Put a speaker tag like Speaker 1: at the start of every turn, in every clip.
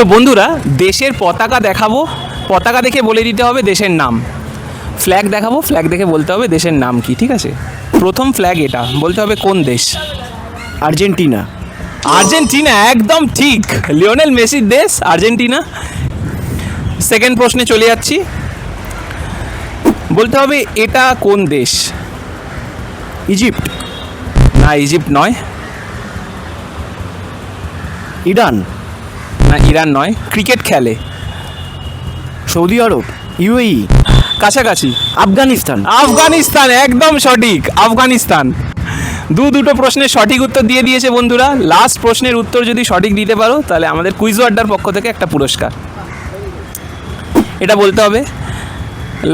Speaker 1: তো বন্ধুরা, দেশের পতাকা দেখাবো, পতাকা দেখে বলে দিতে হবে দেশের নাম। ফ্ল্যাগ দেখাবো, ফ্ল্যাগ দেখে বলতে হবে দেশের নাম কি, ঠিক আছে? প্রথম ফ্ল্যাগ এটা, বলতে হবে কোন দেশ।
Speaker 2: আর্জেন্টিনা।
Speaker 1: আর্জেন্টিনা, একদম ঠিক। লিওনেল মেসির দেশ আর্জেন্টিনা। সেকেন্ড প্রশ্নে চলে যাচ্ছি, বলতে হবে এটা কোন দেশ।
Speaker 2: ইজিপ্ট।
Speaker 1: না, ইজিপ্ট নয়।
Speaker 2: ইরান।
Speaker 1: না, ইরান নয়। ক্রিকেট খেলে।
Speaker 2: সৌদি আরব। ইউএই।
Speaker 1: কাছাকাছি।
Speaker 2: আফগানিস্তান।
Speaker 1: আফগানিস্তান, একদম সঠিক, আফগানিস্তান। দুটো প্রশ্নের সঠিক উত্তর দিয়ে দিয়েছে বন্ধুরা। লাস্ট প্রশ্নের উত্তর যদি সঠিক দিতে পারো তাহলে আমাদের কুইজ আড্ডার পক্ষ থেকে একটা পুরস্কার। এটা বলতে হবে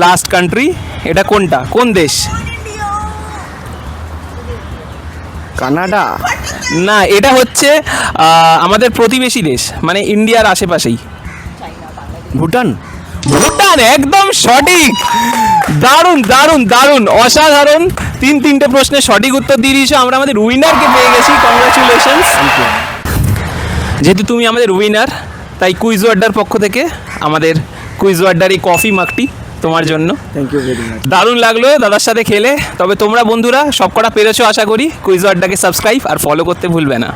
Speaker 1: লাস্ট কান্ট্রি, এটা কোনটা, কোন দেশ।
Speaker 2: কানাডা।
Speaker 1: না, এটা হচ্ছে আমাদের প্রতিবেশী দেশ, মানে ইন্ডিয়ার আশেপাশেই।
Speaker 2: ভুটান।
Speaker 1: ভুটান, একদম সঠিক। দারুণ দারুণ দারুণ, অসাধারণ। তিনটে প্রশ্নের সঠিক উত্তর দিয়ে দিয়েছো। আমরা আমাদের উইনারকে পেয়ে গেছি, কংগ্রাচুলেশনস। যেহেতু তুমি আমাদের উইনার, তাই কুইজ আড্ডার পক্ষ থেকে আমাদের কুইজ আড্ডার এই কফি মাগটি তোমার জন্য।
Speaker 2: Thank you very much.
Speaker 1: দারুণ লাগলো দাদার সাথে খেলে। তবে তোমরা বন্ধুরা সবকটা পেরেছো আশা করি। কুইজ আড্ডাকে সাবস্ক্রাইব আর ফলো করতে ভুলবে না।